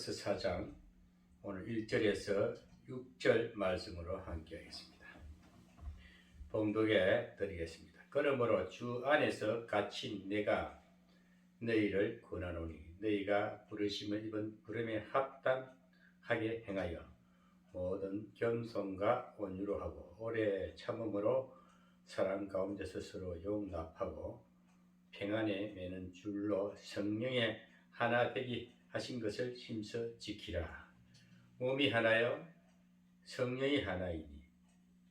에베소서 4장 오늘 1절에서 6절 말씀으로 함께 하겠습니다. 봉독해 드리겠습니다. 그러므로 주 안에서 갇힌 내가 너희를 권하노니 너희가 부르심을 입은 부름에 합당하게 행하여 모든 겸손과 온유로 하고 오래 참음으로 사랑 가운데서 서로 용납하고 평안에 매는 줄로 성령의 하나 되기 하신 것을 힘써 지키라. 몸이 하나요 성령이 하나이니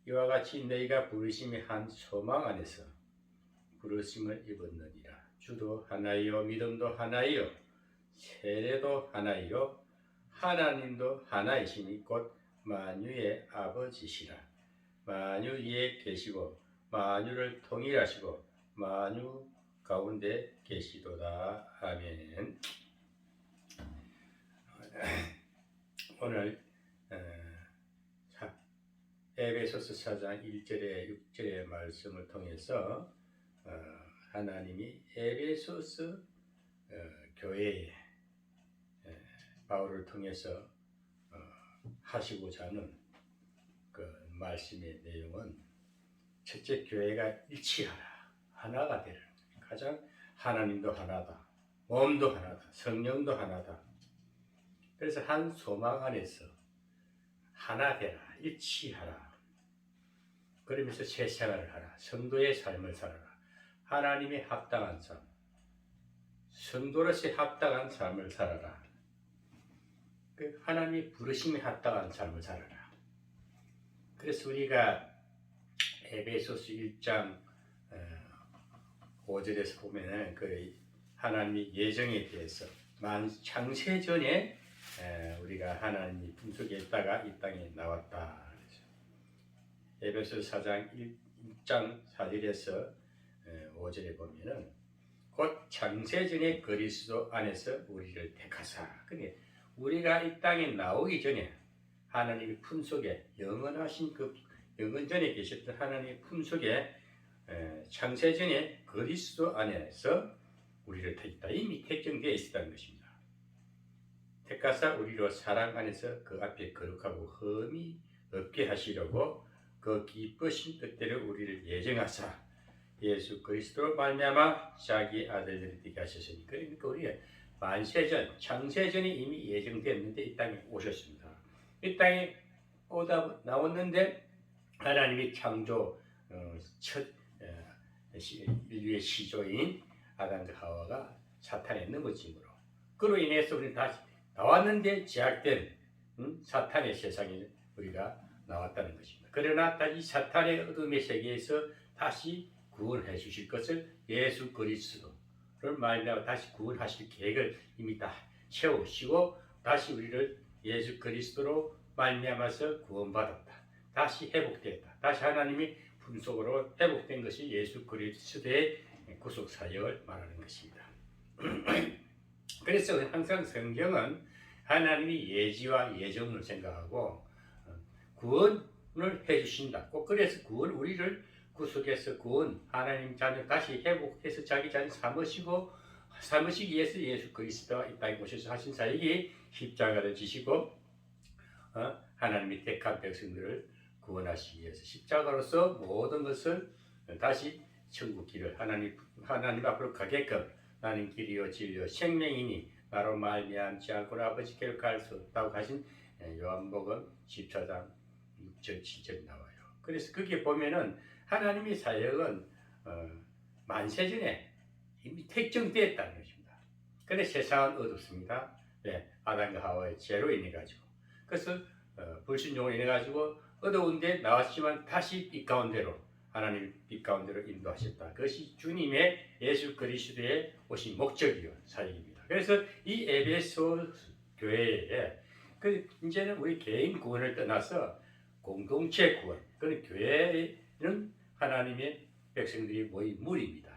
이와 같이 너희가 부르심의 한 소망 안에서 부르심을 입었느니라. 주도 하나이요 믿음도 하나이요 세례도 하나이요 하나님도 하나이시니 곧 만유의 아버지시라. 만유 위에 계시고 만유를 통일하시고 만유 가운데 계시도다. 아멘. 오늘 에베소서 4장 1절에 6절의 말씀을 통해서 하나님이 에베소서 교회에 바울을 통해서 하시고자 하는 그 말씀의 내용은 첫째, 교회가 일치하라, 하나가 되라. 가장 하나님도 하나다, 몸도 하나다, 성령도 하나다. 그래서 한 소망 안에서 하나 되라, 일치하라. 그러면서 새 생활을 하라, 성도의 삶을 살아라. 하나님의 합당한 삶, 성도로서의 합당한 삶을 살아라. 그 하나님이 부르심에 합당한 삶을 살아라. 그래서 우리가 에베소서 1장 5절에서 보면은 그 하나님의 예정에 대해서 창세전에 우리가 하나님의 품속에 있다가 이 땅에 나왔다. 에베소서 4장 1장 4절에서 5절에 보면은 곧 창세전에 그리스도 안에서 우리를 택하사. 그러니까 우리가 이 땅에 나오기 전에 하나님의 품속에 영원하신 그 영원전에 계셨던 하나님의 품속에 창세전에 그리스도 안에서 우리를 택했다. 이미 택정되어 있었다는 것입니다. 택하사 우리로 사랑 안에서 그 앞에 거룩하고 흠이 없게 하시려고 그 기쁘신 뜻대로 우리를 예정하사 예수 그리스도로 말미암아 자기 아들들이 되게 하셨으니, 그러니까 우리가 만세전, 창세전이 이미 예정되었는데 이 땅에 오셨습니다. 이 땅에 오다 나왔는데 하나님이 창조 첫 인류의 시조인 아담과 하와가 사탄의 넘어짐으로 그로 인해서 우리는 다시 나왔는데 제약된 사탄의 세상에 우리가 나왔다는 것입니다. 그러나 다시 사탄의 어둠의 세계에서 다시 구원해 주실 것을 예수 그리스도를 말미암아 다시 구원하실 계획을 이미 다 세우시고 다시 우리를 예수 그리스도로 말미암아서 구원받았다. 다시 회복됐다. 다시 하나님이 품속으로 회복된 것이 예수 그리스도의 구속 사역을 말하는 것입니다. 그래서 항상 성경은 하나님이 예지와 예정을 생각하고 구원을 해주신다. 꼭 그래서 우리를 구속해서 하나님 자녀 다시 회복해서 자기 자녀 삼으시기 위해서 예수 그리스도가 이 땅에 오셔서 하신 사역이 십자가를 지시고 하나님이 택한 백성들을 구원하시기 위해서 십자가로서 모든 것을 다시 천국 길을 하나님 앞으로 가게끔 나는 길이요 진리요 생명이니 나로 말미암지 않고는 아버지께로 갈 수 없다고 하신 요한복음 14장 6절 7절 나와요. 그래서 거기에 보면은 하나님의 사역은 만세전에 이미 택정되었다는 것입니다. 그런데 세상은 어둡습니다. 아담과 하와의 죄로 인해 가지고, 그래서 불신종으로 인해 가지고 어두운데 나왔지만 다시 빛 가운데로 하나님 빛 가운데로 인도하셨다. 그것이 주님의 예수 그리스도의 오신 목적이요 사역입니다. 그래서 이 에베소 교회에 이제는 우리 개인 구원을 떠나서 공동체 구원, 그런 교회는 하나님의 백성들이 모인 무리입니다.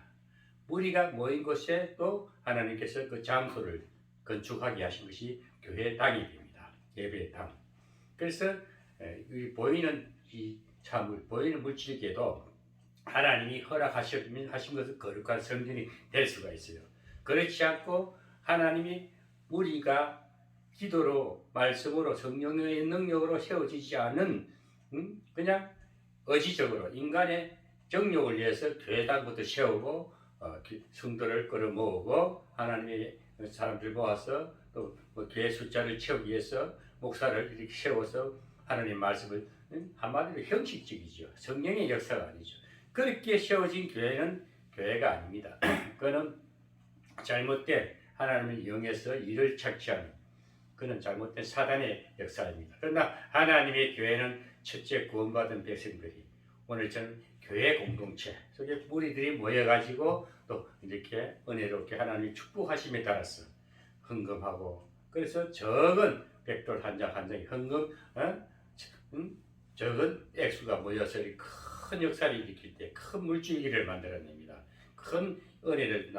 무리가 모인 곳에 또 하나님께서 그 장소를 건축하게 하신 것이 교회 당이 됩니다. 예배의 당. 그래서 보이는 이 사물, 보이는 물질에게도 하나님이 허락하신 것은 거룩한 성전이 될 수가 있어요. 그렇지 않고 하나님이 무리가 기도로 말씀으로 성령의 능력으로 세워지지 않은 그냥 의지적으로 인간의 정욕을 위해서 교회당부터 세우고 성도를 끌어모으고 하나님의 사람들 모아서 또뭐 교회 숫자를 채우기 위해서 목사를 이렇게 세워서 하나님 말씀을 한마디로 형식적이죠. 성령의 역사가 아니죠. 그렇게 세워진 교회는 교회가 아닙니다. 그는 잘못된 하나님을 이용해서 일을 착취하는 그는 잘못된 사단의 역사입니다. 그러나 하나님의 교회는 첫째 구원받은 백성들이 오늘 저는 교회 공동체 속에 무리들이 모여가지고 또 이렇게 은혜롭게 하나님의 축복하심에 따라서 헌금하고 그래서 적은 백돌 한 장 한 장이 헌금 적은 액수가 모여서 큰 역사를 일으킬 때 큰 물줄기를 만들어냅니다. 큰 은혜를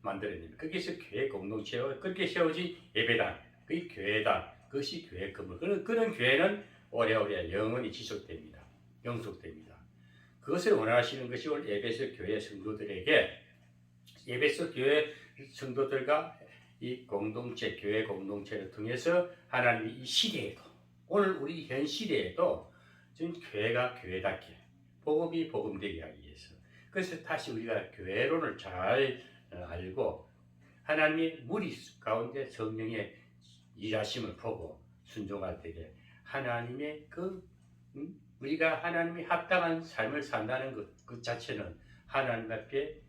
만들어냅니다. 거기서 교회 공동체와 그렇게 세워진 예배당, 그 교회당, 그것이 교회 건물. 그런 교회는 오래오래 영원히 지속됩니다. 영속됩니다. 그것을 원하시는 것이 오늘 에베소 교회 성도들에게 에베소 교회 성도들과 이 공동체, 교회 공동체를 통해서 하나님이 이 시대에도 오늘 우리 현 시대에도 지금 교회가 교회답게 복음이 복음되게 하기 위해서 그래서 다시 우리가 교회론을 잘 알고 하나님의 무리 가운데 성령의 일하심을 보고 순종할 때에 하나님의 우리가 하나님이 합당한 삶을 산다는 것 자체는 하나님 앞에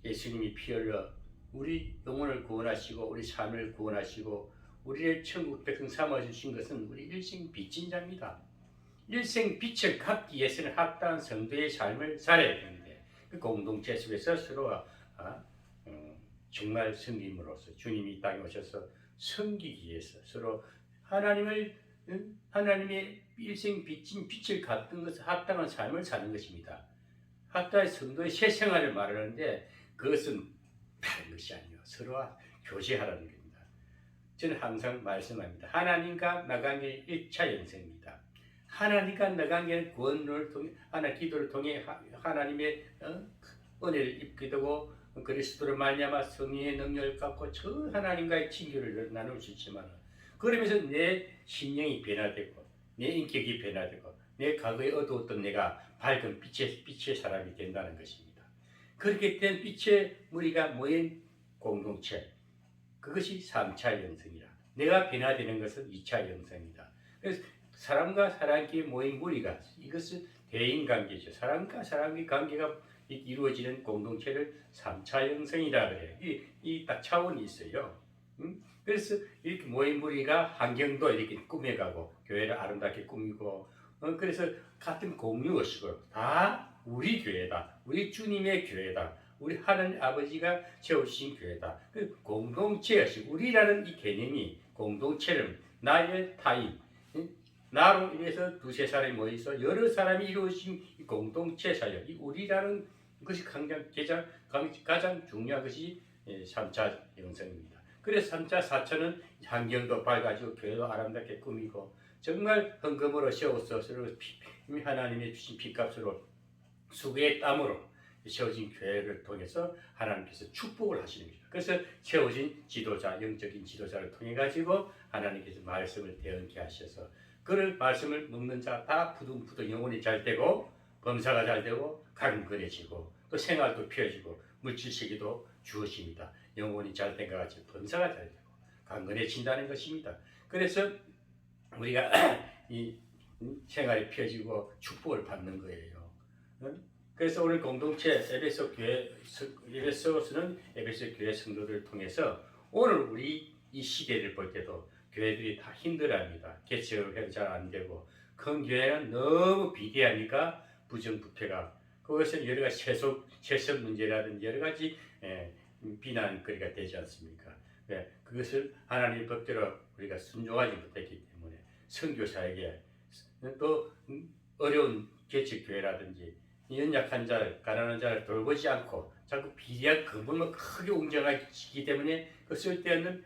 예수님이 피 흘려 우리 영혼을 구원하시고 우리 삶을 구원하시고 우리를 천국 백성 삼아주신 것은 우리 일생 빚진 자입니다. 일생 빚을 갚기 위해서는 합당한 성도의 삶을 살아야 되는데 그 공동체 속에서 서로가 정말 섬김으로써 주님이 이 땅에 오셔서 섬기기 위해서 서로 하나님의 일생 빚진 빚을 갚는 것은 합당한 삶을 사는 것입니다. 합당한 성도의 새 생활을 말하는데 그것은 다른 것이 아니요 서로와 교제하라는 겁니다. 저는 항상 말씀합니다. 하나님과 나간의 1차 영생입니다. 하나님과 나간의 구원을 통해 기도를 통해 하나님의 은혜를 입게 되고 그리스도로 말미암아 성령의 능력을 갖고 저 하나님과의 친교를 나눌 수 있지만 그러면서 내 심령이 변화되고 내 인격이 변화되고 내 과거에 어두웠던 내가 밝은 빛의 사람이 된다는 것입니다. 그렇게 된 빛의 무리가 모인 공동체 그것이 3차 영성이라 내가 변화되는 것은 2차 영성이다. 그래서 사람과 사람끼리 모인 무리가 이것은 대인관계죠. 사람과 사람의 관계가 이루어지는 공동체를 3차 영성이라 그래요. 이 딱 차원이 있어요. 그래서 이렇게 모인 무리가 환경도 이렇게 꾸며가고 교회를 아름답게 꾸미고 그래서 같은 공유의식으로 다 우리 교회다. 우리 주님의 교회다. 우리 하나님 아버지가 세우신 교회다. 그 공동체의식 우리라는 이 개념이 공동체를 나의 타인 나로 인해서 두세 사람이 모여서 여러 사람이 이루어진 이 공동체 사역 이 우리라는 것이 가장 중요한 것이 3차 영성입니다. 그래서 3차 4차는 환경도 밝아지고 교회도 아름답게 꾸미고 정말 헌금으로 세워서 하나님의 주신 피값으로 수고의 땀으로 세워진 교회를 통해서 하나님께서 축복을 하시는 것입니다. 그래서 세워진 지도자, 영적인 지도자를 통해 가지고 하나님께서 말씀을 대언케 하셔서 그 말씀을 먹는 자 다 부둥부둥 영혼이 잘 되고 범사가 잘 되고 강건해지고 또 생활도 펴지고 물질세계도 주어집니다. 영혼이 잘 된 것 같이 범사가 잘 되고 강건해진다는 것입니다. 그래서 우리가 이 생활이 펴지고 축복을 받는 거예요. 그래서 오늘 공동체 에베소서는 에베소 교회 성도들을 통해서 오늘 우리 이 시대를 볼 때도 교회들이 다 힘들어합니다. 개척을 해도 잘 안 되고 큰 교회는 너무 비대하니까 부정부패가 그것은 여러 가지 세습 문제라든지 여러 가지 비난거리가 되지 않습니까? 그것을 하나님의 법대로 우리가 순종하지 못했기 때문에 선교사에게 또 어려운 개척교회라든지 연약한 자를 가난한 자를 돌보지 않고 자꾸 비리한 건물만 크게 웅장하기 때문에 그 쓸데없는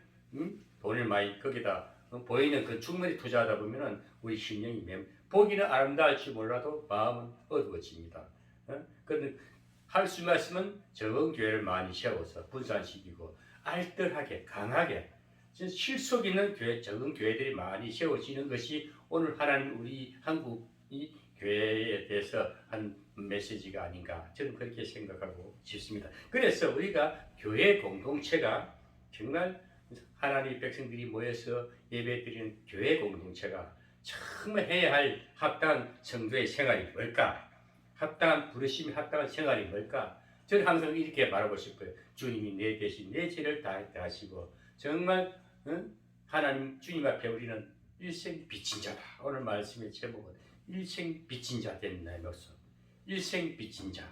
돈을 많이 거기다 보이는 그 충분히 투자하다 보면은 우리 심령이 보기는 아름다울지 몰라도 마음은 어두워집니다. 그런데 할 수 말씀은 적은 교회를 많이 세워서 분산시키고 알뜰하게 강하게 실속 있는 교회, 적은 교회들이 많이 세워지는 것이 오늘 하나님 우리 한국 이 교회에 대해서 한 메시지가 아닌가 저는 그렇게 생각하고 싶습니다. 그래서 우리가 교회 공동체가 정말 하나님의 백성들이 모여서 예배드리는 교회 공동체가 정말 해야 할 합당한 성도의 생활이 뭘까? 합당한 부르심이 합당한 생활이 뭘까? 저는 항상 이렇게 말하고 싶어요. 주님이 내 대신 내 죄를 다 하시고 정말 하나님 주님 앞에 우리는 일생 빚진 자다. 오늘 말씀의 제목은 일생 빚진 자 된 나의 모습. 일생 빚진 자.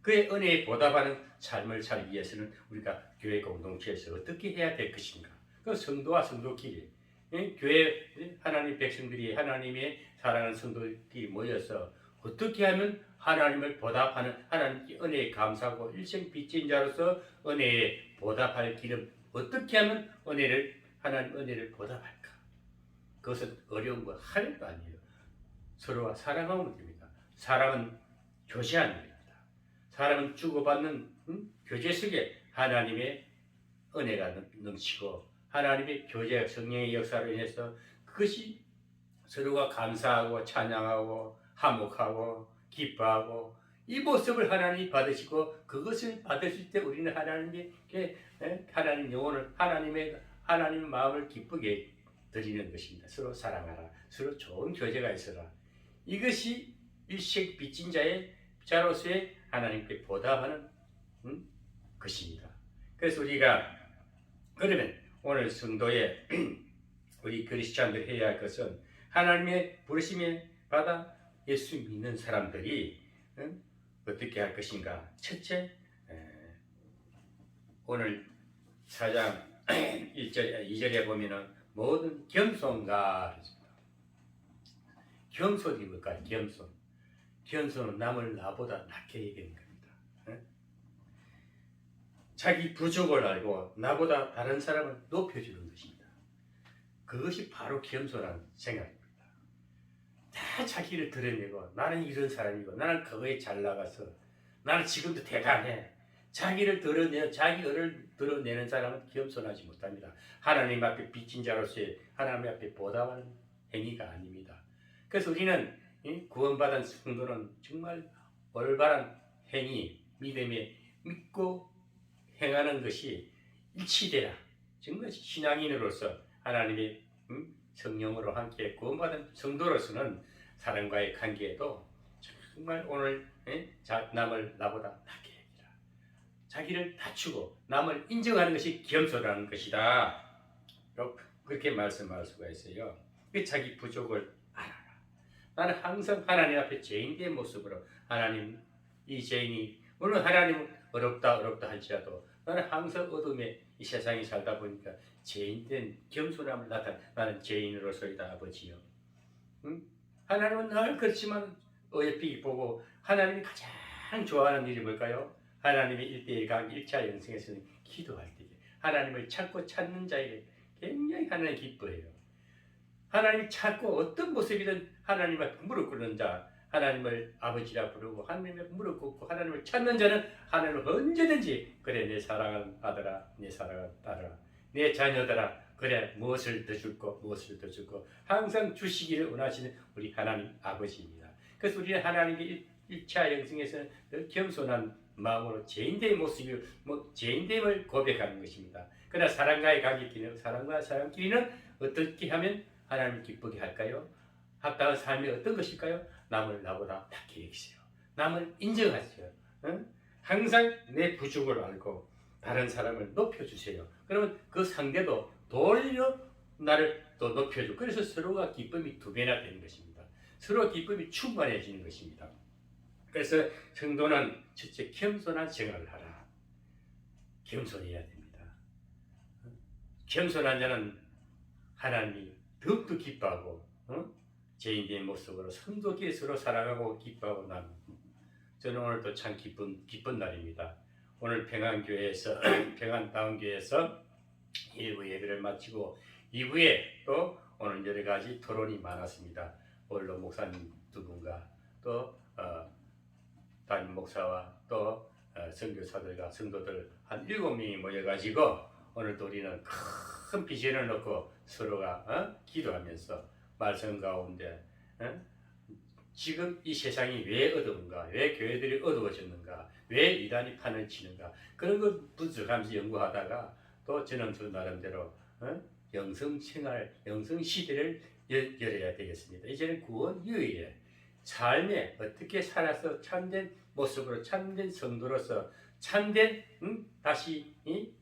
그의 은혜에 보답하는 삶을 살기 위해서는 우리가 교회 공동체에서 어떻게 해야 될 것인가? 그 성도와 성도끼리, 교회 하나님 백성들이 하나님의 사랑하는 성도들이 모여서 어떻게 하면 하나님을 보답하는 하나님께 은혜에 감사하고 일생 빚진 자로서 은혜에 보답할 길은 어떻게 하면 하나님 은혜를 보답할까? 그것은 어려운 거 하나도 아니에요. 서로가 사랑하면 됩니다. 사랑은 교제하는 겁니다. 사랑은 주고받는 교제 속에 하나님의 은혜가 넘치고 하나님의 교제 성령의 역사로 인해서 그것이 서로가 감사하고 찬양하고 화목하고 기뻐하고 이 모습을 하나님이 받으시고 그것을 받으실 때 우리는 하나님께 하나님 영혼을 하나님의 마음을 기쁘게 드리는 것입니다. 서로 사랑하라. 서로 좋은 교제가 있어라. 이것이 일생 빚진 자로서의 하나님께 보답하는 것입니다. 그래서 우리가 그러면 오늘 성도의 우리 그리스도인들 해야 할 것은 하나님의 부르심에 받아 예수 믿는 사람들이 어떻게 할 것인가? 첫째, 오늘 4장 2절에 보면은 모든 겸손과 겸손이 뭘까요? 겸손은 남을 나보다 낮게 얘기하는 겁니다. 자기 부족을 알고 나보다 다른 사람을 높여주는 것입니다. 그것이 바로 겸손한 생각입니다. 다 자기를 드러내고 나는 이런 사람이고 나는 그거에 잘 나가서 나는 지금도 대단해. 자기를 드러내는 사람은 겸손하지 못합니다. 하나님 앞에 빚진 자로서의 하나님 앞에 보답하는 행위가 아닙니다. 그래서 우리는 구원받은 성도는 정말 올바른 행위, 믿음에 믿고 행하는 것이 일치되라. 정말 신앙인으로서 하나님의 성령으로 함께 구원받은 성도로서는 사람과의 관계에도 정말 오늘 남을 나보다 낮게 여기라. 자기를 낮추고 남을 인정하는 것이 겸손하는 것이다. 그렇게 말씀할 수가 있어요. 자기 부족을 알아라. 나는 항상 하나님 앞에 죄인된 모습으로 하나님 이 죄인이 물론 하나님은 어렵다 할지라도 나는 항상 어둠에 이 세상에 살다 보니까 죄인된 겸손함을 나는 죄인으로서이다 아버지요. 하나님은 늘 그렇지만 어여삐 보고 하나님이 가장 좋아하는 일이 뭘까요? 하나님의 1대1 관계 1차 영성에서는 기도할 때 하나님을 찾고 찾는 자에게 굉장히 하나님 기뻐해요. 하나님이 찾고 어떤 모습이든 하나님 앞에 무릎 꿇는 자, 하나님을 아버지라 부르고 하나님의 무릎 꿇고 하나님을 찾는 자는 하나님을 언제든지 그래 내 사랑하는 아들아, 내 사랑하는 딸아, 내 자녀들아, 그래 무엇을 더 줄고 무엇을 더 줄고 항상 주시기를 원하시는 우리 하나님 아버지입니다. 그래서 우리는 하나님의 1차 영성에서는 늘 겸손한 마음으로 죄인됨의 모습을 죄인됨을 고백하는 것입니다. 그러나 사람과의 관계끼리는 사람과 사람끼리는 어떻게 하면 하나님을 기쁘게 할까요? 합당한 삶이 어떤 것일까요? 남을 나보다 낮게 여기세요. 남을 인정하세요. 항상 내 부족을 알고 다른 사람을 높여주세요. 그러면 그 상대도 돌려 나를 또 높여주고 그래서 서로가 기쁨이 두 배나 되는 것입니다. 서로 기쁨이 충만해지는 것입니다. 그래서 성도는 첫째 겸손한 생활을 하라. 겸손해야 됩니다. 겸손한 자는 하나님이 더욱더 기뻐하고 죄인된 모습으로 성도끼리 서로 사랑하고 기뻐하고 나누고 저는 오늘도 참 기쁜 날입니다. 오늘 평안교회에서 평안다운교회에서 1부 예배를 마치고 2부에 또 오늘 여러 가지 토론이 많았습니다. 원로 목사님 두 분과 또 담임 목사와 또 선교사들과 성도들 한 7명이 모여가지고 오늘도 우리는 큰 비전을 놓고 서로가 기도하면서 말씀 가운데 지금 이 세상이 왜 어두운가, 왜 교회들이 어두워졌는가, 왜 이단이 판을 치는가, 그런 걸 분석하면서 연구하다가 또 저는 저 나름대로 영성 생활, 영성 시대를 열어야 되겠습니다. 이제는 구원 이후에 삶에 어떻게 살아서 참된 모습으로, 참된 성도로서, 참된 다시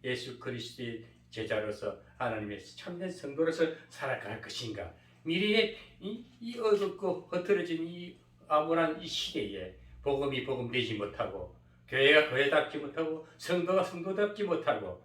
예수 그리스도의 제자로서 하나님의 참된 성도로서 살아갈 것인가. 미래에 이 어둡고 흐트러진 이 암울한 이 시대에 복음이 복음되지 못하고, 교회가 교회답지 못하고, 성도가 성도답지 못하고,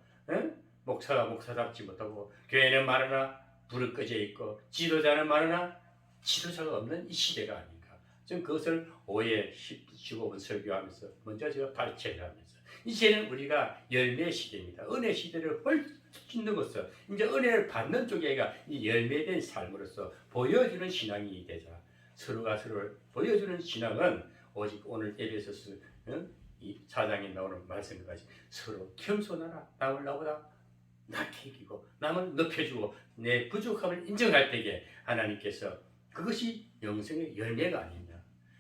목사가 목사답지 못하고, 교회는 많으나 불은 꺼져 있고, 지도자는 많으나 지도자가 없는 이 시대가 아닌가. 저는 그것을 5회 15분 설교하면서 먼저 제가 발췌를 하면서, 이제는 우리가 열매 시대입니다. 은혜 시대를 훨씬 넘어서 이제 은혜를 받는 쪽에가 이 열매된 삶으로서 보여주는 신앙이 되자. 서로가 서로를 보여주는 신앙은 오직 오늘 에베소서 이 4장에 나오는 말씀과 같이 서로 겸손하라. 남을 나보다 낮게 여기고 남을 높여주고 내 부족함을 인정할 때에 하나님께서, 그것이 영성의 열매가 아니냐.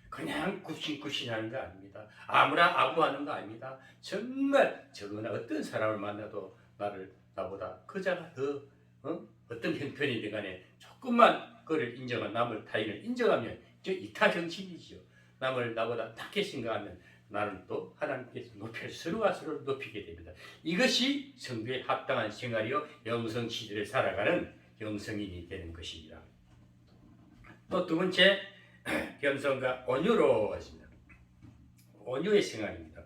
그냥 굽신굽신하는 거 아닙니다. 아부하는 거 아닙니다. 정말 적으나 어떤 사람을 만나도 나보다 그자가 더 어떤 형편이든 간에 조금만 그를 인정한, 남을 타인을 인정하면 저 이타 정신이죠. 남을 나보다 낮게 생각하면 나는 또 하나님께서 서로가 서로를 높이게 됩니다. 이것이 성도에 합당한 생활이요 영성 시대를 살아가는 영성인이 되는 것입니다. 또 두 번째, 겸손과 온유로 하십니다. 온유의 생활입니다.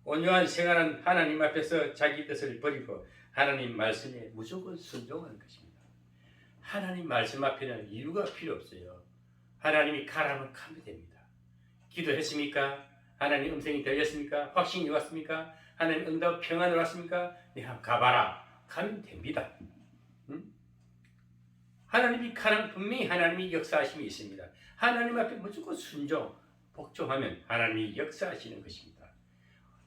온유한 생활은 하나님 앞에서 자기 뜻을 버리고 하나님 말씀에 무조건 순종하는 것입니다. 하나님 말씀 앞에는 이유가 필요 없어요. 하나님이 가라면 가면 됩니다. 기도했습니까? 하나님 음성이 들렸습니까? 확신이 왔습니까? 하나님 응답 평안을 왔습니까? 내가 가봐라. 가면 됩니다. 하나님이 가라면 분명히 하나님이 역사하심이 있습니다. 하나님 앞에 무조건 순종, 복종하면 하나님이 역사하시는 것입니다.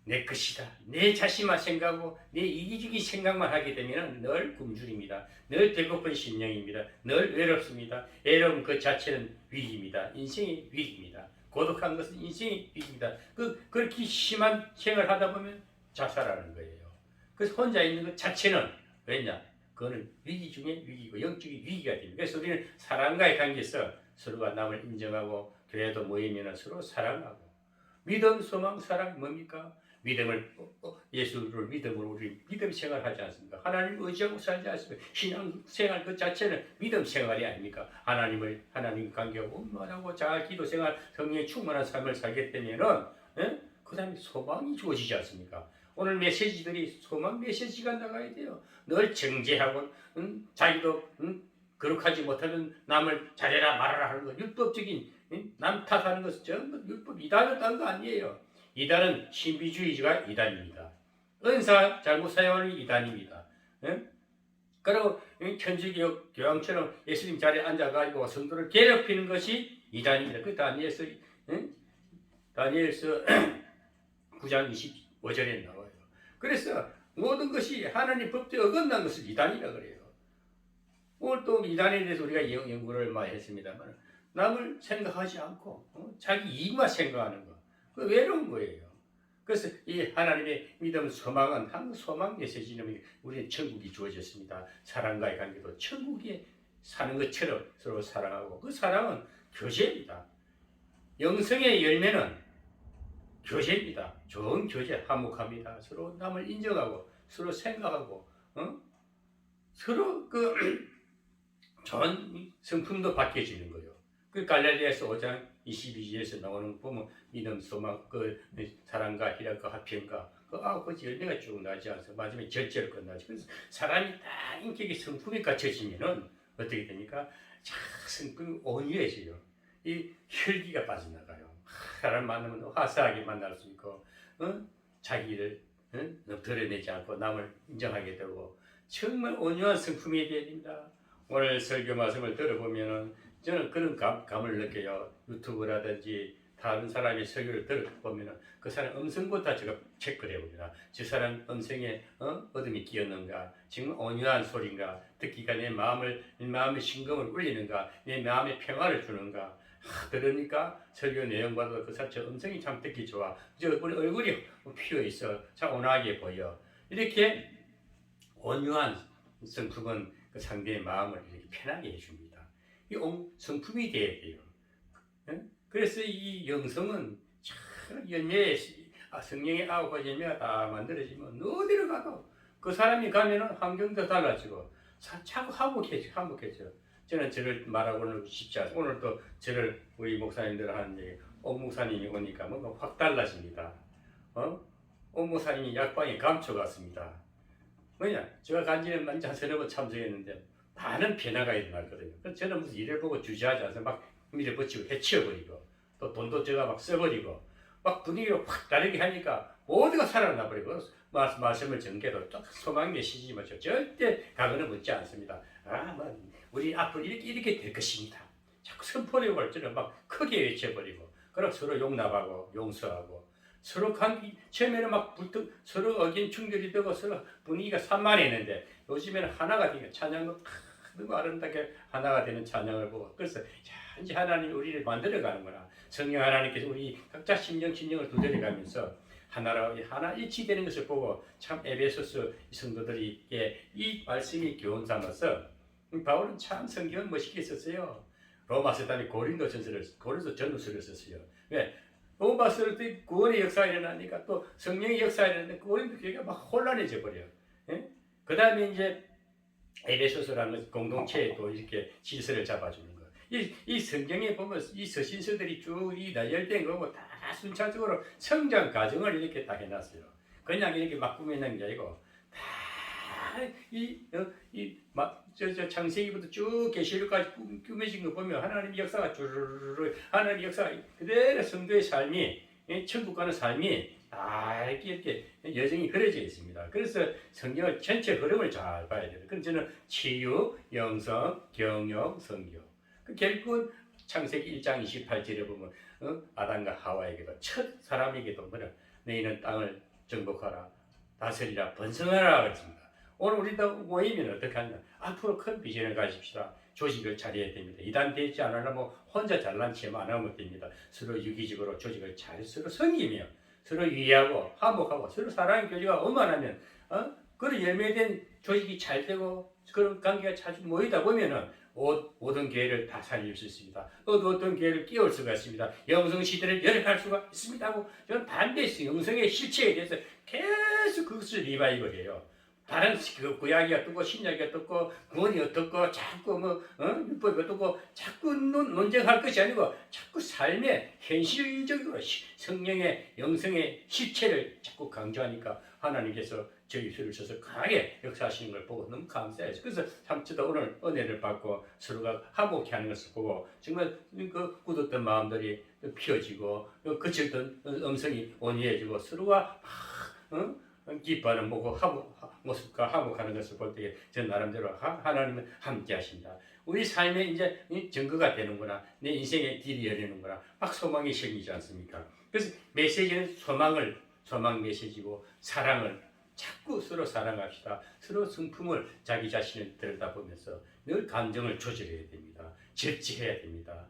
내 것이다, 내 자신만 생각하고 내 이기적인 생각만 하게 되면 늘 굶주립니다. 늘 배고픈 심령입니다. 늘 외롭습니다. 외로움 그 자체는 위기입니다. 인생의 위기입니다. 고독한 것은 인생의 위기입니다. 그렇게 심한 생활을 하다 보면 자살하는 거예요. 그래서 혼자 있는 것 자체는 왜냐? 그거는 위기 중에 위기고 영적인 위기가 됩니다. 그래서 우리는 사랑과의 관계에서 서로가 남을 인정하고 교회도 모이면 서로 사랑하고, 믿음, 소망, 사랑 뭡니까? 믿음을 예수를 믿음으로 우리 믿음 생활하지 않습니까? 하나님 의지하고 살지 않습니까? 신앙 생활 그 자체는 믿음 생활이 아닙니까? 하나님 관계하고 원만하고 잘 기도 생활, 성령에 충만한 삶을 살게 되면은 그 다음에 소망이 주어지지 않습니까? 오늘 메시지들이 소망 메시지가 나가야 돼요. 늘 정죄하고 자기도 거룩하지 못하면 남을 잘해라 말아라 하는 거, 율법적인 남 탓하는 것은 전부 율법 이단을 딴 거 아니에요. 이단은 신비주의가 이단입니다. 은사 잘못 사용하는 이단입니다. 그리고 천주교 교황처럼 예수님 자리에 앉아가지고 성도를 괴롭히는 것이 이단입니다. 그 다니엘서 9장 25절에 나와요. 그래서 모든 것이 하나님 법도에 어긋난 것을 이단이라 그래요. 오늘 또 이단에 대해서 우리가 연구를 많이 했습니다만, 남을 생각하지 않고 자기 이익만 생각하는 거, 그 외로운 거예요. 그래서 이 하나님의 믿음, 소망은 항상 소망 메시지는 우리는 천국이 주어졌습니다. 사랑과의 관계도 천국에 사는 것처럼 서로 사랑하고, 그 사랑은 교제입니다. 영성의 열매는 교제입니다. 좋은 교제, 화목합니다. 서로 남을 인정하고 서로 생각하고 서로 좋은 성품도 바뀌어지는 거예요. 그 갈라디아서 5장 22절에서 나오는 거 보면 믿음, 소망, 사랑과 희락과 화평과 그 열매가 쭉 나지 않아서 마지막에 절제로 끝나죠. 그래서 사람이 다 인격의 성품이 갖춰지면은 어떻게 됩니까? 성품이 온유해져요. 이 혈기가 빠져나가요. 사람 만나면 화사하게 만날 수 있고, 자기를 드러내지 않고 남을 인정하게 되고, 정말 온유한 성품이 되어야 됩니다. 오늘 설교 말씀을 들어보면은 저는 그런 감을 느껴요. 유튜브라든지 다른 사람의 설교를 들어보면 그 사람 음성부터 제가 체크를 해봅니다. 저 사람 음성에 어둠이 끼었는가, 지금 온유한 소리인가, 듣기가 내 마음의 심금을 울리는가, 내 마음에 평화를 주는가. 그러니까 설교 내용보다 그 사람 저 음성이 참 듣기 좋아. 저 얼굴이 피어 있어, 참 온화하게 보여. 이렇게 온유한 성품은 그 상대의 마음을 이렇게 편하게 해줍니다. 이 성품이 돼야 돼요. 그래서 이 영성은 참 열매, 성령의 아홉 열매가 다 만들어지면 어디로 가도 그 사람이 가면은 환경도 달라지고 자꾸 화목해져. 저는 저를 말하고는 쉽지 않아요. 오늘 또 저를 우리 목사님들 하는 얘기, 옥 목사님이 오니까 뭔가 확 달라집니다. 옥 목사님이 약방에 감춰갔습니다. 뭐냐, 제가 간지는 한 서너 번 참석했는데 많은 변화가 일어났거든요. 그래서 저는 무슨 일을 보고 주저하지 않아서 막 밀어붙이고 해치워버리고 또 돈도 제가 막 써버리고 막 분위기를 확 다르게 하니까 모두가 살아나 버리고 말씀을 전개도 소망 메시지 마죠. 절대 각오는 묻지 않습니다. 우리 앞으로 이렇게 될 것입니다. 자꾸 선포를 벌처럼 막 크게 외쳐버리고 그럼 서로 용납하고 용서하고 서로 처음에는 막 서로 어긴 충돌이 되고 서로 분위기가 산만했는데 요즘에는 하나가 되니까 찬양도 너무 아름답게 하나가 되는 찬양을 보고 그래서 이제 하나님이 우리를 만들어가는구나. 성령 하나님께서 우리 각자 심령을 두드려가면서 하나 일치되는 것을 보고 참 에베소서 성도들이 이 말씀이 교훈 삼아서 바울은 참 성경을 멋있게 썼어요. 로마서 다음에 고린도 전후서를 썼어요. 왜? 로마서를 때 구원의 역사가 일어나니까 또 성령의 역사가 일어나니까 고린도 교회가 막 혼란해져 버려요. 예? 그 다음에 이제 에베소서라는 공동체에 또 이렇게 질서를 잡아주는 거. 이 성경에 보면 이 서신서들이 쭉 나열된 거고 다 순차적으로 성장 과정을 이렇게 딱 해놨어요. 그냥 이렇게 막 꾸며낸 게 아니고 저 창세기부터 쭉 계시록까지 꾸며진 거 보면 하나님 역사가 주르르 하나님 역사가 그대로 성도의 삶이 천국 가는 삶이 다 이렇게 여정이 그려져 있습니다. 그래서 성경의 전체 흐름을 잘 봐야 돼요. 그럼 저는 치유, 영성, 경영, 성교. 결국은 창세기 1장 28절에 보면 아담과 하와에게도 첫 사람에게도 뭐냐 너희는 땅을 정복하라 다스리라 번성하라 그랬습니다. 오늘 우리도 모이면 어떻게 하냐 앞으로 큰 비전을 가집시다. 조직을 차려야 됩니다. 이단 되지 않으려면 혼자 잘난 체만 안 하면 됩니다. 서로 유기적으로 조직을 잘 서로 섬기며 서로 이해하고 화목하고 서로 사랑의 교제가 원만하면 그런 열매된 조직이 잘 되고 그런 관계가 자주 모이다 보면은 모든 교회를 다 살릴 수 있습니다. 어떤 교회를 끼울 수가 있습니다. 영성 시대를 열어갈 수가 있습니다 하고 저는 반대했어요. 영성의 실체에 대해서 계속 그것을 리바이벌해요. 다른 구약이 어떻고 신약이 어떻고 구원이 어떻고 자꾸 율법이 어떻고 자꾸 논쟁할 것이 아니고 자꾸 삶의 현실적으로 성령의 영성의 실체를 자꾸 강조하니까 하나님께서 저희 수를 써서 강하게 역사하시는 걸 보고 너무 감사해요. 그래서 참 저도 오늘 은혜를 받고 서로가 화목해 하는 것을 보고 정말 그 굳었던 마음들이 피어지고 거칠던 음성이 온유해지고 서로가 기뻐하는 모습과 화목하는 것을 볼 때 저 나름대로 하나님은 함께 하신다. 우리 삶에 이제 증거가 되는구나. 내 인생의 길이 열리는구나. 막 소망이 생기지 않습니까? 그래서 메시지는 소망 메시지고 사랑을 자꾸 서로 사랑합시다. 서로 성품을 자기 자신을 들여다보면서 늘 감정을 조절해야 됩니다. 절제해야 됩니다.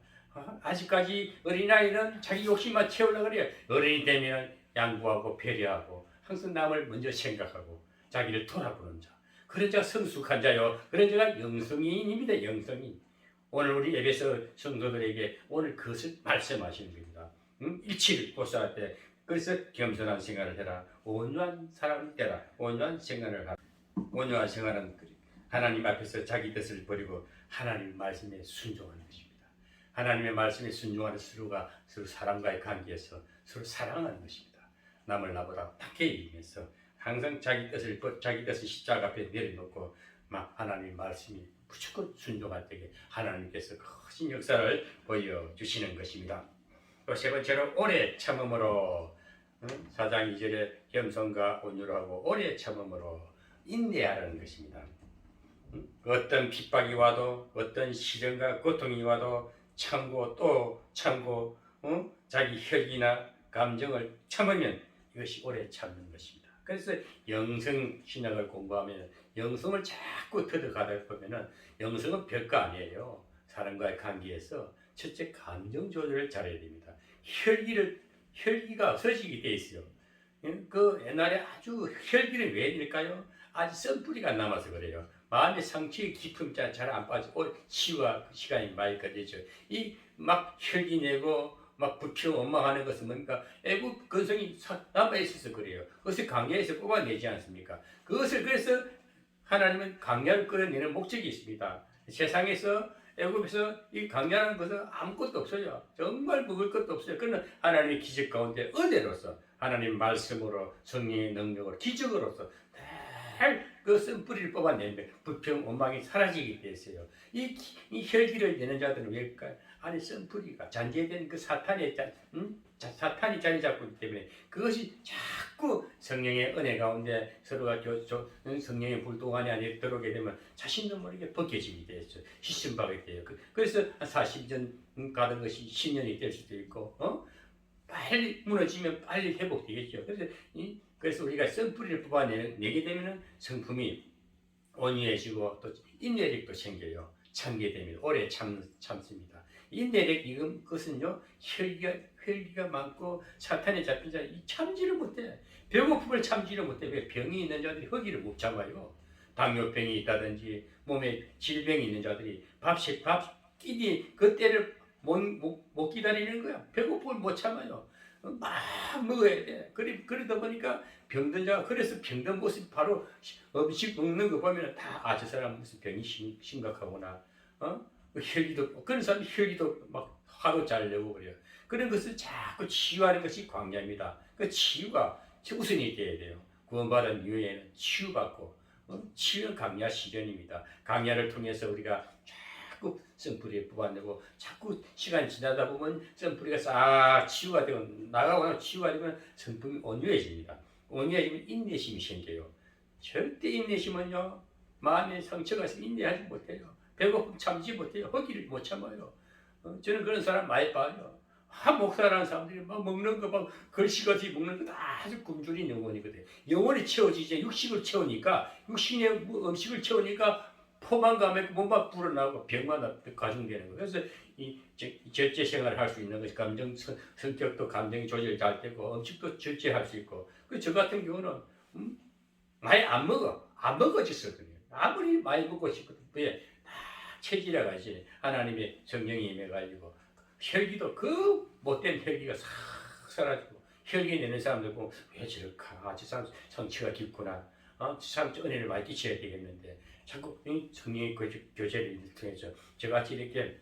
아직까지 어린아이는 자기 욕심만 채우려고 그래요. 어른이 되면 양보하고 배려하고 항상 남을 먼저 생각하고 자기를 돌아보는 자. 그런 자가 성숙한 자요. 그런 자가 영성인입니다. 영성인. 오늘 우리 에베소 성도들에게 오늘 그것을 말씀하시는 겁니다. 일치를 보살할 때 그래서 겸손한 생활을 해라. 온유한 사람이 되라. 온유한 생활을 하라. 온유한 생활은 하나님 앞에서 자기 뜻을 버리고 하나님 말씀에 순종하는 것입니다. 하나님의 말씀에 순종하는 서로가 서로 사람과의 관계에서 서로 사랑하는 것입니다. 남을 나보다 낮게 여기면서 항상 자기 뜻을 십자가 앞에 내려놓고 막 하나님의 말씀이 무조건 순종할 때에 하나님께서 크신 역사를 보여주시는 것입니다. 또 세 번째로 오래 참음으로 4장 2절에 겸손과 온유로 하고 오래 참음으로 인내하라는 것입니다. 어떤 핍박이 와도 어떤 시련과 고통이 와도 참고 또 참고 자기 혈기나 감정을 참으면 이것이 오래 참는 것입니다. 그래서 영성 신학을 공부하면 영성을 자꾸 터득하다 보면은 영성은 별거 아니에요. 사람과의 관계에서 첫째 감정 조절을 잘해야 됩니다. 혈기가 없어지게 돼 있어요. 그 옛날에 아주 혈기는 왜 될까요? 아직 썬뿌리가 남아서 그래요. 마음의 상처의 깊음 잘 안 빠지고 치유가 시간이 많이 걸리죠. 이 막 혈기 내고 막 불평 원망하는 것은 뭡니까? 애국 근성이 남아 있어서 그래요. 그것을 강야에서 뽑아내지 않습니까? 그것을 그래서 하나님은 강야를 끌어내는 목적이 있습니다. 세상에서 애국에서 이 강야라는 것은 아무것도 없어요. 정말 먹을 것도 없어요. 그러나 하나님의 기적 가운데 은혜로서 하나님 말씀으로 성령의 능력으로 기적으로서 그 쓴뿌리를 뽑아내면 불평, 원망이 사라지게 되었어요. 이 혈기를 내는 자들은 왜일까요? 안에 쓴뿌리가 잔재된 그 사탄이 자리 잡고 있기 때문에 그것이 자꾸 성령의 은혜 가운데 서로가 성령의 불동 안에 들어오게 되면 자신도 모르게 벗겨지게 되었죠. 휘순박이 돼요. 그래서 한 40년 가는 것이 10년이 될 수도 있고, 빨리 무너지면 빨리 회복되겠죠. 그래서 우리가 쓴뿌리를 뽑아내게 되면 성품이 온유해지고 또 인내력도 생겨요. 참게 되면 오래 참습니다. 인내력 이것은요 혈기가 많고 사탄에 잡힌 자 참지를 못해. 배고픔을 참지를 못해. 왜? 병이 있는 자들이 허기를 못 참아요. 당뇨병이 있다든지 몸에 질병이 있는 자들이 밥 끼니 그 때를 못 기다리는 거야. 배고픔을 못 참아요. 막 먹어야 돼. 그러다 보니까 병든 자가 그래서 병든 모습 바로 음식 먹는 거 보면 다 저 사람 무슨 병이 심각하구나. 혈기도 그런 사람이 혈기도 막 화도 잘 내고 그래요. 그런 것을 자꾸 치유하는 것이 광야입니다. 그 치유가 우선이 돼야 돼요. 구원받은 이후에는 치유받고 치유는 강야 시련입니다. 강야를 통해서 우리가 자꾸 쓴뿌리 뽑아내고 자꾸 시간이 지나다 보면 쓴뿌리가 싹 치유가 되고 나가고 치유가 되면 성품이 온유해집니다. 온유해지면 인내심이 생겨요. 절대 인내심은요 마음의 상처가 있으면 인내하지 못해요. 배고픔 참지 못해요. 허기를 못 참아요. 저는 그런 사람 많이 봐요. 목사라는 사람들이 막 먹는 거 막 걸씨같이 먹는 거 아주 굶주린 영혼이거든요. 영혼이 채워지지 육식을 채우니까 육신의 음식을 채우니까 포만감에 몸만 불어나고 병만 가중되는 거예요. 그래서 이 절제 생활을 할 수 있는 것이 감정 성격도 감정이 조절 잘 되고 음식도 절제할 수 있고 저 같은 경우는 많이 안 먹어졌거든요. 아무리 많이 먹고 싶어도 왜 체질에 가지 하나님의 성령이 임해가지고 혈기도 그 못된 혈기가 싹 사라지고 혈기 내는 사람들 보면 왜 저럴까? 저 사람 성취가 깊구나. 저 사람 은혜를 많이 끼쳐야 되겠는데 자꾸 성령의 교제를 통해서 저같이 이렇게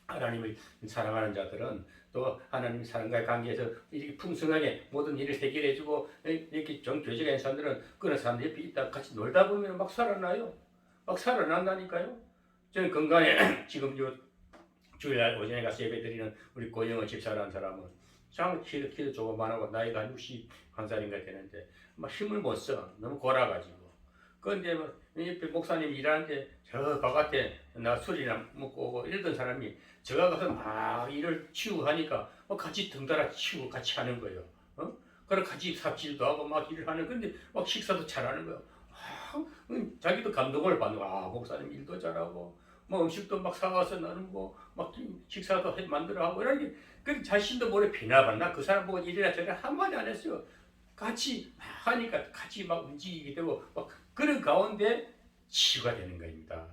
하나님을 사랑하는 자들은 또 하나님 사랑과의 관계에서 이렇게 풍성하게 모든 일을 해결해주고 이렇게 교제가 있는 사람들은 그런 사람들 옆에 있다 같이 놀다 보면 막 살아나요. 막 살아난다니까요. 저는 건강에 지금 주일날 오전에 가서 예배 드리는 우리 고영호 집사라는 사람은 참 키도 조그만하고 나이가 한 61살인가 되는데 막 힘을 못 써. 너무 골아가지고. 그런데 옆에 목사님 일하는데 저 바깥에 나 술이나 먹고 오고 이러던 사람이 제가 가서 막 일을 치우하니까 같이 등달아 치우고 같이 하는 거예요. 그래 같이 삽질도 하고 막 일을 하는 건데 막 식사도 잘하는 거예요. 자기도 감동을 받는 거야. 목사님 일도 잘하고 뭐 음식도 막 사가서 나는 막 식사도 만들어 하고 이러니 그 자신도 모르게 비나봤나 그 사람 보고 이래라 저래라 한마디 안 했어요. 같이 하니까 같이 막 움직이게 되고 막 그런 가운데 치유가 되는 겁니다.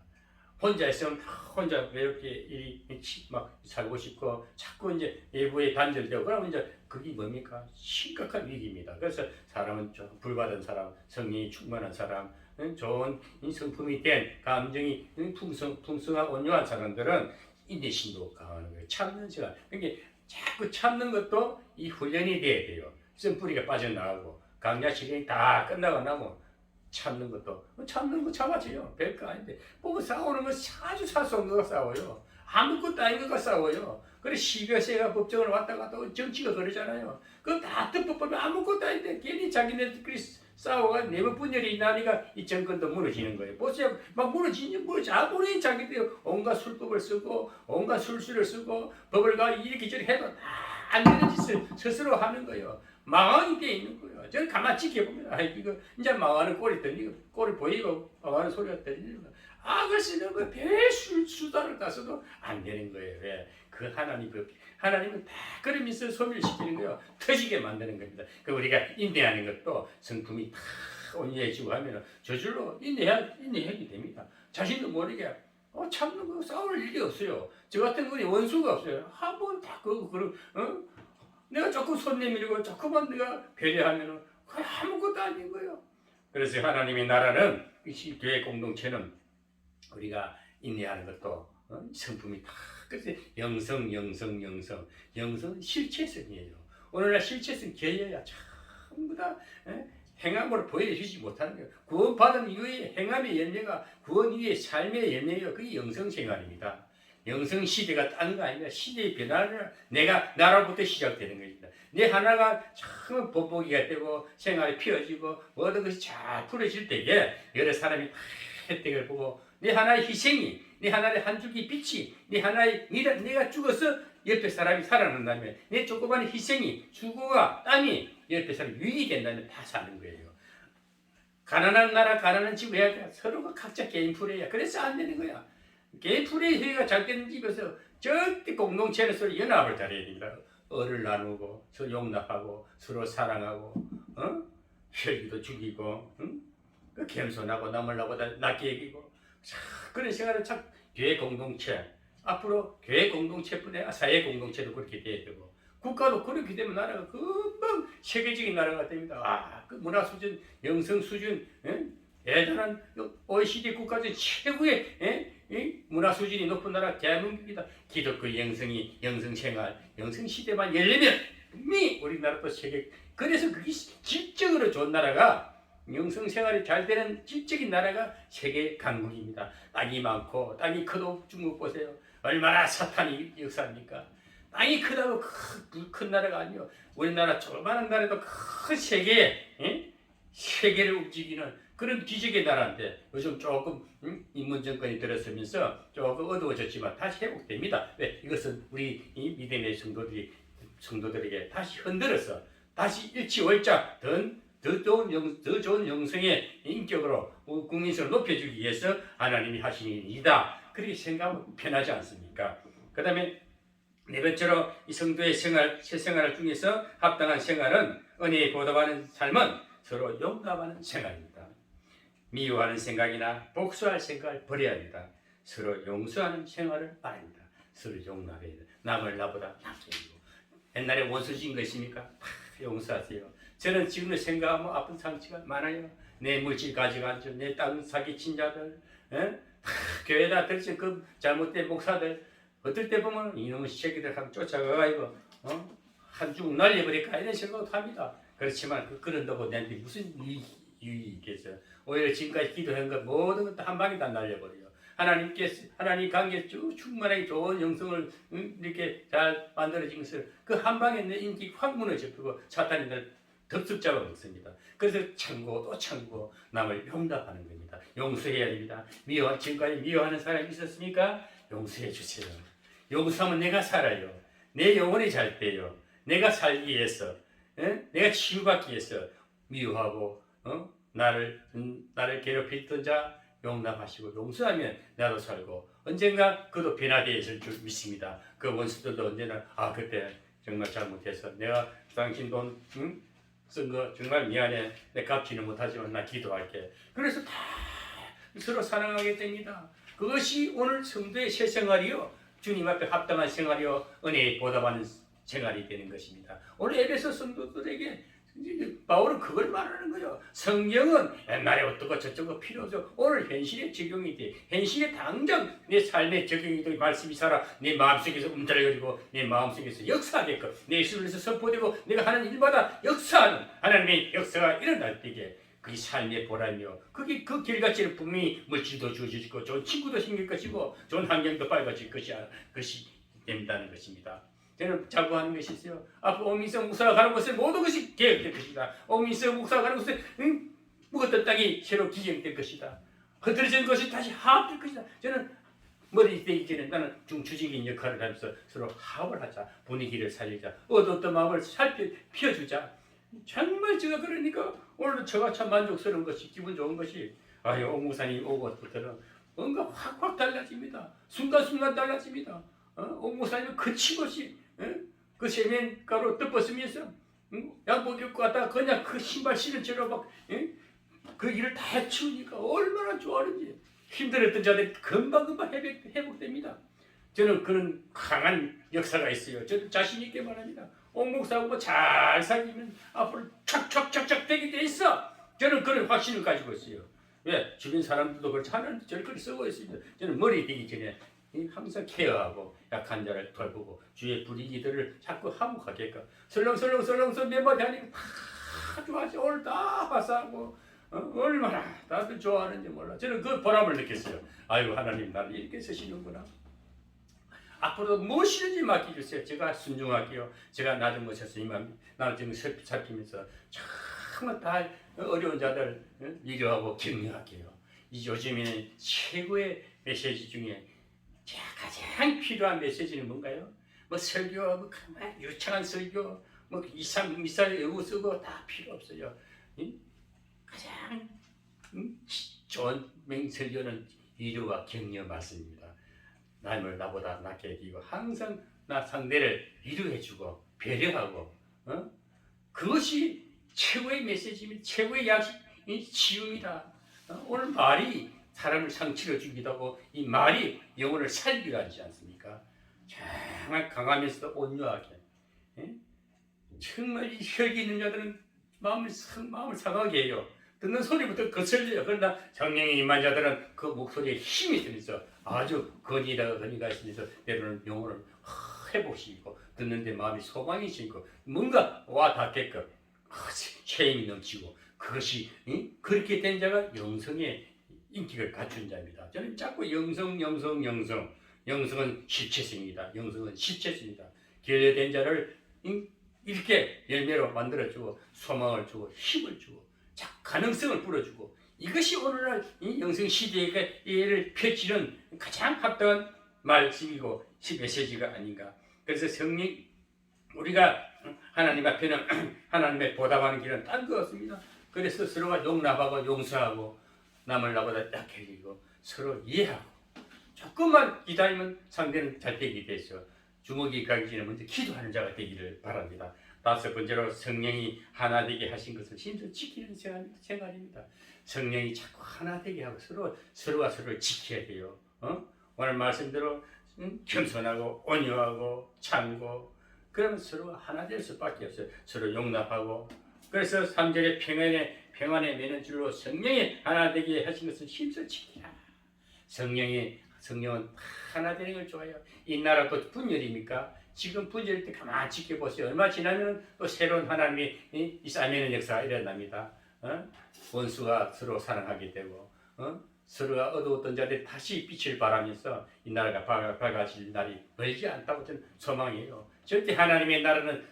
혼자 있으면 혼자 외롭게 막 살고 싶고 자꾸 이제 외부에 단절되고 그러면 이제 그게 뭡니까? 심각한 위기입니다. 그래서 사람은 좀 불받은 사람, 성령이 충만한 사람, 좋은 성품이 된 감정이 풍성하고 온유한 사람들은 인내심도 강하는 거예요. 참는 시간. 그러니까 자꾸 참는 것도 이 훈련이 돼야 돼요. 쓴뿌리가 빠져나가고 강야 시간이 다 끝나고 나면 참는 것도 참는 거 참아줘요. 별거 아닌데 보고 싸우는 건 아주 사소한 거가 싸워요. 아무것도 아닌 거가 싸워요. 그래 시가세가 법정을 왔다 갔다 정치가 그러잖아요. 그거 다 뜻법보면 아무것도 아닌데 괜히 자기네들끼리 싸워가 내부 분열이 나니까 이 정권도 무너지는 거예요. 보세요. 막 무너지니 아무리 자기들 온갖 술법을 쓰고 온갖 술수를 쓰고 법을 가 이렇게 저렇게 해도 다 안 되는 짓을 스스로 하는 거예요. 망하게 돼 있는 거예요. 저는 가만히 지켜보면 이거 이제 망하는 꼴이 들리고 꼴이 보이고 망하는 소리가 들리는 거예요. 악을 쓰는 거 수단을 따서도 안 되는 거예요. 왜? 그 하나님 하나님은 다 그러면서 소멸시키는 거예요. 터지게 만드는 겁니다. 그 우리가 인내하는 것도 성품이 다 온유해지고 하면 저절로 인내하게 됩니다. 자신도 모르게 참는 거 싸울 일이 없어요. 저 같은 분이 원수가 없어요. 한 번 다 내가 조금 손 내밀고 조금만 내가 배려하면 아무것도 아닌 거예요. 그래서 하나님의 나라는 이 교회 공동체는 우리가 인내하는 것도 성품이 다 그래서 영성은 실체성이에요. 오늘날 실체성 계여야 전부 다 행함으로 보여주지 못하는 거예요. 구원받은 이후에 행함의 열매가 구원 이후의 삶의 열매가 그게 영성생활입니다. 영성시대가 딴 거 아닙니다. 시대의 변화를 나로부터 시작되는 겁니다. 내 하나가 참 본보기가 되고 생활이 피어지고 모든 것이 잘 풀어질 때에 여러 사람이 다 혜택을 보고 내 하나의 희생이 내 하나의 한 줄기 빛이 내 하나의 내가 죽어서 옆에 사람이 살아난다면 내 조그마한 희생이 수고가 땀이 옆에 사람이 유익이 된다면 다 사는 거예요. 가난한 나라 가난한 집 해야 돼. 서로가 각자 개인 플레이야. 그래서 안 되는 거야. 개인 플레이 회의가 잘 되는 집에서 절대 공동체는 서로 연합을 잘해야 됩니다. 을을 나누고 서로 용납하고 서로 사랑하고 혈기도 죽이고 겸손하고 남을 나보다 낮게 여기고 그런 생활을 참 교회 공동체 앞으로 교회 공동체뿐 아니라 사회 공동체도 그렇게 돼야 되고 국가도 그렇게 되면 나라가 금방 세계적인 나라가 됩니다. 그 문화 수준, 영성 수준, 대단한 OECD 국가 중 최고의 문화 수준이 높은 나라 대한민국이다. 기독교 영성이 영성생활, 영성시대만 열리면 분명히 우리나라도 세계 그래서 그게 질적으로 좋은 나라가 영성생활이 잘 되는 질적인 나라가 세계 강국입니다. 땅이 많고 땅이 커도 중국 보세요. 얼마나 사탄이 역사합니까? 땅이 크다고 큰 나라가 아니요. 우리나라 조그마한 나라도 큰 세계를 움직이는 그런 기적의 나라인데 요즘 조금 인문 정권이 들어서면서 조금 어두워졌지만 다시 회복됩니다. 왜? 이것은 우리 이 믿음의 성도들에게 다시 흔들어서 다시 일치월장 더 좋은 영성의 인격으로 국민성을 높여주기 위해서 하나님이 하시는 일이다. 그렇게 생각하면 편하지 않습니까? 그 다음에 네 번째로 이 성도의 실생활 중에서 합당한 생활은 은혜에 보답하는 삶은 서로 용납하는 생활입니다. 미워하는 생각이나 복수할 생각을 버려야 합니다. 서로 용서하는 생활을 말합니다. 서로 용납해야 됩니다. 남을 나보다 낫게 여기고 옛날에 원수진 것입니까? 다 용서하세요. 저는 지금도 생각하면 아픈 상처가 많아요. 내 물질 가져간 내 땅 사기친 자들, 교회다 들지 그 잘못된 목사들, 어떨 때 보면 이놈의 새끼들 하고 쫓아가가지고 한 중 날려버릴까 이런 생각도 합니다. 그렇지만 그런다고 내한테 무슨 유익이 있겠어요? 오히려 지금까지 기도한 것 모든 것 한 방에 다 날려버려요. 하나님 관계 충만하게 좋은 영성을 이렇게 잘 만들어진 것을 그 한 방에 내 인기 확 무너져버리고 사탄이 날 덥석 잡아먹습니다. 그래서 참고 또 참고 남을 용납하는 겁니다. 용서해야 됩니다. 지금까지 미워하는 사람이 있었습니까? 용서해 주세요. 용서하면 내가 살아요. 내 영혼이 잘 돼요. 내가 살기 위해서, 내가 치유받기 위해서 미워하고 나를 괴롭혔던 자 용납하시고 용서하면 나도 살고 언젠가 그도 변화되어 있을 줄 믿습니다. 그 원수들도 언제나 그때 정말 잘못해서 내가 당신 돈 쓴 거 정말 미안해. 내 갚지는 못하지만 나 기도할게. 그래서 다 서로 사랑하게 됩니다. 그것이 오늘 성도의 새 생활이요. 주님 앞에 합당한 생활이요. 은혜에 보답하는 생활이 되는 것입니다. 오늘 에베소 성도들에게 바울은 그걸 말하는 거죠. 성경은 옛날에 어떻고 저쩌고 필요 없어. 오늘 현실에 적용이 돼. 현실에 당장 내 삶에 적용이 돼. 말씀이 살아. 내 마음속에서 움직여지고 내 마음속에서 역사되고 내 입술에서 선포되고 내가 하는 일마다 역사하는 하나님의 역사가 일어날 때에 그게 삶의 보람이요. 그게 그 결과치는 분명히 물질도 주어지고 좋은 친구도 생길 것이고 좋은 환경도 밝아질 것이 된다는 것입니다. 저는 자부하는 것이 있어요. 앞으로 오민석 목사가 가는 곳에 모든 것이 계획될 것이다. 오민석 목사가 가는 곳에 묵었던 땅이 새로 기경될 것이다. 흐트러진 것이 다시 화합될 것이다. 저는 머리 되기 전에 나는 중추적인 역할을 하면서 서로 화합을 하자. 분위기를 살리자. 어떤 마음을 피워주자. 정말 제가 그러니까 오늘도 저가 참 만족스러운 것이 기분 좋은 것이 아유 옥 목사님 오고부터는 뭔가 확확 달라집니다. 순간순간 달라집니다. 옥 목사님은 거침없이 그 세면가루 덮었으면서 양복 입고 갔다가 그냥 그 신발 신은 채로 막 그 일을 다 해치우니까 얼마나 좋아하는지 힘들었던 자들이 금방금방 회복됩니다. 저는 그런 강한 역사가 있어요. 저는 자신 있게 말합니다. 옥 목사하고 잘 사귀면 앞으로 촥촥촥촥 되게 돼 있어. 저는 그런 확신을 가지고 있어요. 왜? 주변 사람들도 그렇지 하나님도 저를 그렇게 쓰고 있습니다. 저는 머리 되기 전에 항상 케어하고 약한 자를 돌보고 주의 분위기들을 자꾸 화목하게끔 설렁설렁 몇 마디 하니까 다 좋아하지. 오늘 다 화사하고 얼마나 다들 좋아하는지 몰라. 저는 그 보람을 느꼈어요. 아이고 하나님 나를 이렇게 쓰시는구나. 앞으로 무엇이든지 맡겨주세요. 제가 순종할게요. 제가 낮은 곳에서 이만 나를 지금 살피면서 정말 다 어려운 자들 위로하고 격려할게요. 이 요즘에는 최고의 메시지 중에 가장 필요한 메시지는 뭔가요? 뭐 설교, 뭐 유창한 설교, 뭐 미사일 외우 쓰고 다 필요 없어요. 가장 좋은 설교는 위로와 격려 말씀입니다. 남을 나보다 낫게 여기고 항상 나 상대를 위로해주고 배려하고 그것이 최고의 메시지입니다. 최고의 약식이 치유입니다. 오늘 말이 사람을 상처를 주기도 하고 이 말이 영혼을 살기도 하지 않습니까? 정말 강하면서도 온유하게 정말 이 혈기 있는 자들은 마음을 상하게 해요. 듣는 소리부터 거슬려요. 그러나 성령이 임한 자들은 그 목소리에 힘이 들면서 아주 건의가 있으면서 때로는 영혼을 회복시키고 듣는데 마음이 소망이 심고 뭔가 와 닿게끔 체임이 넘치고 그것이 그렇게 된 자가 영성의 인기를 갖춘 자입니다. 저는 자꾸 영성은 실체성입니다. 영성은 실체성입니다. 결례된 자를 이렇게 열매로 만들어주고 소망을 주고 힘을 주고 가능성을 불어주고 이것이 오늘날 이 영성 시대를 펼치는 가장 합당한 말씀이고 메시지가 아닌가. 그래서 성령 우리가 하나님 앞에는 하나님의 보답하는 길은 딴 거 없습니다. 그래서 서로가 용납하고 용서하고 남을 나보다 약해 여기고 서로 이해하고 조금만 기다리면 상대는 잘 되게 되죠. 주먹이 가기 전에 먼저 기도하는 자가 되기를 바랍니다. 다섯 번째로 성령이 하나 되게 하신 것을 힘써 지키는 생활입니다. 성령이 자꾸 하나 되게 하고 서로가 서로를 지켜야 돼요. 오늘 말씀대로 겸손하고 온유하고 참고 그러면 서로가 하나 될 수밖에 없어요. 서로 용납하고 그래서 3절에 평안에 매는 줄로 성령이 하나 되게 하신 것을 힘써 지키라. 성령은 하나 되는 걸 좋아해요. 이 나라도 분열입니까? 지금 분열일 때 가만히 지켜보세요. 얼마 지나면 또 새로운 하나님이 이 쌓이는 역사가 일어납니다. 원수가 서로 사랑하게 되고 서로가 어두웠던 자들이 다시 빛을 발하면서 이 나라가 밝아질 날이 멀지 않다고 저는 소망해요. 절대 하나님의 나라는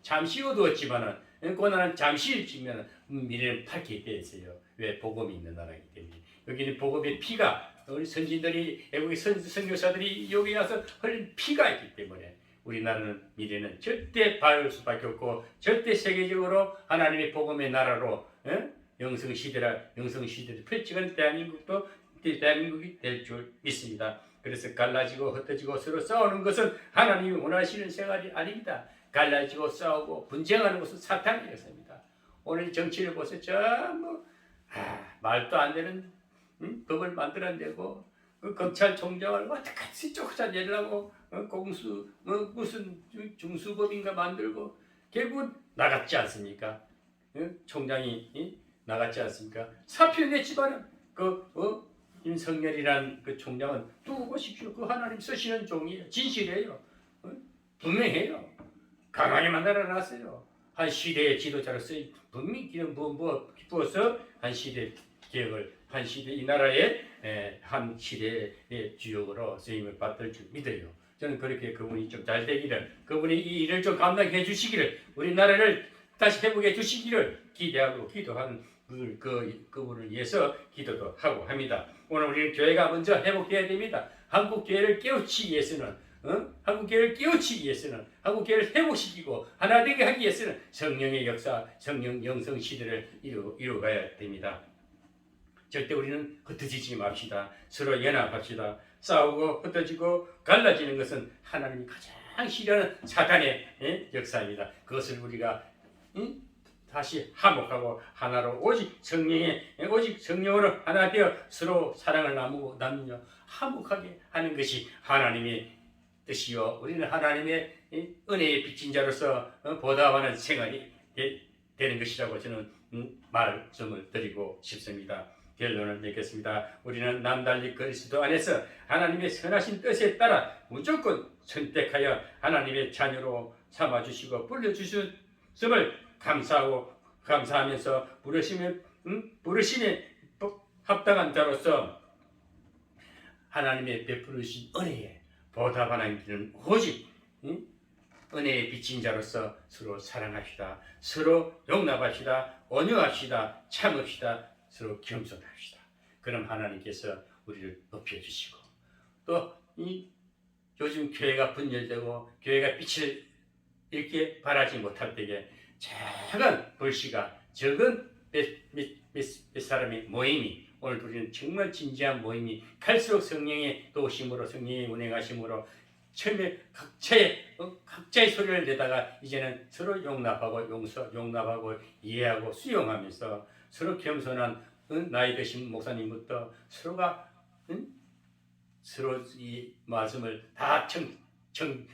잠시 어두웠지만은 고난은 잠시일지만 미래는 밝게 되어 있어요. 왜? 복음이 있는 나라이기 때문에. 여기는 복음의 피가 우리 선진들이 애국의 선교사들이 여기 와서 흘린 피가 있기 때문에 우리나라는 미래는 절대 밝을 수밖에 없고 절대 세계적으로 하나님의 복음의 나라로 영성 시대를 펼치는 대한민국이 될 줄 믿습니다. 그래서 갈라지고 흩어지고 서로 싸우는 것은 하나님이 원하시는 생활이 아닙니다. 갈라지고 싸우고 분쟁하는 것은 사탄의 역사입니다. 오늘 정치를 보세요. 전부 말도 안 되는 법을 만들어내고 검찰총장을 어떻게 쫓아내려고 공수 무슨 중수법인가 만들고 결국은 나갔지 않습니까? 총장이 나갔지 않습니까? 사표 냈지만은 윤석열이란 그 총장은 두고 보십시오. 그 하나님 쓰시는 종이에요. 진실이에요. 분명해요. 강하게 만들어놨어요. 한 시대의 지도자로 쓰인 분명히 기름 부어서 한 시대 개혁을 한 시대 이 나라의 한 시대의 주역으로 쓰임을 받을 줄 믿어요. 저는 그렇게 그분이 좀 잘 되기를 그분이 이 일을 좀 감당해 주시기를 우리나라를 다시 회복해 주시기를 기대하고 기도하는 그분을 위해서 기도도 하고 합니다. 오늘 우리는 교회가 먼저 회복돼야 됩니다. 한국교회를 깨우치기 위해서는 한국교회를 깨우치기 위해서는 한국교회를 회복시키고 하나 되게 하기 위해서는 성령의 역사, 성령 영성 시대를 이루어가야 됩니다. 절대 우리는 흩어지지 맙시다. 서로 연합합시다. 싸우고 흩어지고 갈라지는 것은 하나님이 가장 싫어하는 사탄의 역사입니다. 그것을 우리가 다시 화목하고 하나로 오직 성령으로 하나 되어 서로 사랑을 나누며 화목하게 하는 것이 하나님의 뜻이요. 우리는 하나님의 은혜의 빚진 자로서 보답하는 생활이 되는 것이라고 저는 말씀을 드리고 싶습니다. 결론을 맺겠습니다. 우리는 남달리 그리스도 안에서 하나님의 선하신 뜻에 따라 무조건 선택하여 하나님의 자녀로 삼아주시고 불러주셨음을 감사하면서 부르심에 합당한 자로서 하나님의 베푸르신 은혜에 보답하는 길은 오직 은혜에 비친 자로서 서로 사랑합시다. 서로 용납합시다. 온유합시다. 참읍시다. 서로 겸손합시다. 그럼 하나님께서 우리를 높여주시고 또 이 요즘 교회가 분열되고 교회가 빛을 이렇게 발하지 못할 때에 작은 불씨가 적은 몇 사람의 모임이 오늘 우리는 정말 진지한 모임이 갈수록 성령의 도우심으로 성령의 운행하심으로 처음에 각자의 소리를 내다가 이제는 서로 용납하고 용납하고 이해하고 수용하면서 서로 겸손한 나이 드신 목사님부터 서로가 서로 이 말씀을 다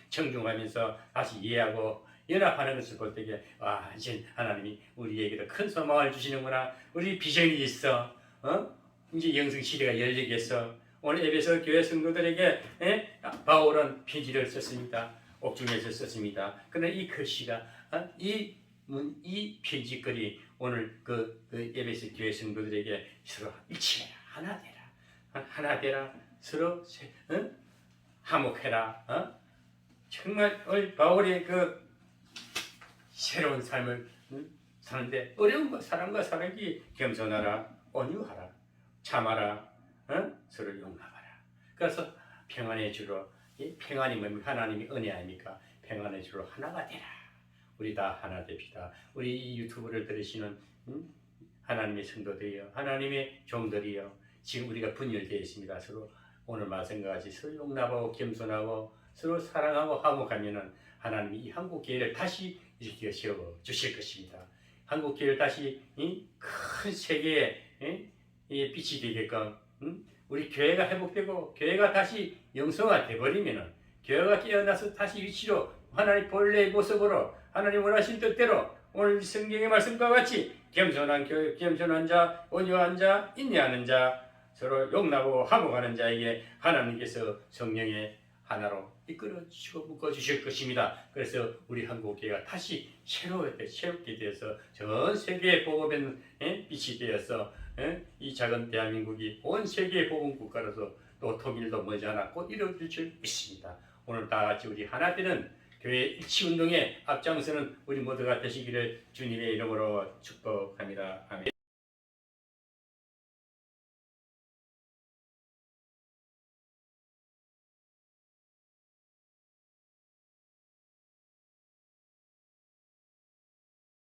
청중하면서 다시 이해하고 연합하는 것을 볼 때에 와 이제 하나님이 우리에게도 큰 소망을 주시는구나. 우리 비전이 있어. 이제 영성 시대가 열리겠어. 오늘 에베소 교회 성도들에게 바울은 편지를 썼습니다. 옥중에서 썼습니다. 그런데 이 글씨가 이 편지글이 오늘 그 에베소 교회 성도들에게 서로 일치해라. 하나 되라. 서로 화목해라. 정말 오늘 바울의 그 새로운 삶을 사는데 어려운 거 사람과 사람이 겸손하라. 온유하라. 참아라. 서로 용납하라. 그래서 평안의 주로 평안이 뭡니까? 하나님이 은혜 아닙니까? 평안의 주로 하나가 되라. 우리 다 하나 됩시다. 우리 이 유튜브를 들으시는 하나님의 성도들이요, 하나님의 종들이요, 지금 우리가 분열되어 있습니다. 서로 오늘 말씀과 같이 서로 용납하고 겸손하고 서로 사랑하고 화목하면은 하나님이 이 한국교회를 다시 일으켜 세워 주실 것입니다. 한국교회를 다시 큰 세계에 빛이 되게끔 우리 교회가 회복되고 교회가 다시 영성화 되버리면은 교회가 깨어나서 다시 위치로 하나님 본래의 모습으로 하나님 원하신 뜻대로 오늘 성경의 말씀과 같이 겸손한 교회, 겸손한 자, 온유한 자, 인내하는 자, 서로 용납하고 화목하는 자에게 하나님께서 성령의 하나로 이끌어 주시고 묶어 주실 것입니다. 그래서 우리 한국교회가 다시 새롭게 되어서 전 세계의 복음의 빛이 되어서 이 작은 대한민국이 온 세계의 복음 국가로서 또 통일도 머지않아 곧 이루어질 줄 믿습니다. 오늘 다 같이 우리 하나 되는 교회 일치운동에 앞장서는 우리 모두가 되시기를 주님의 이름으로 축복합니다. 아멘.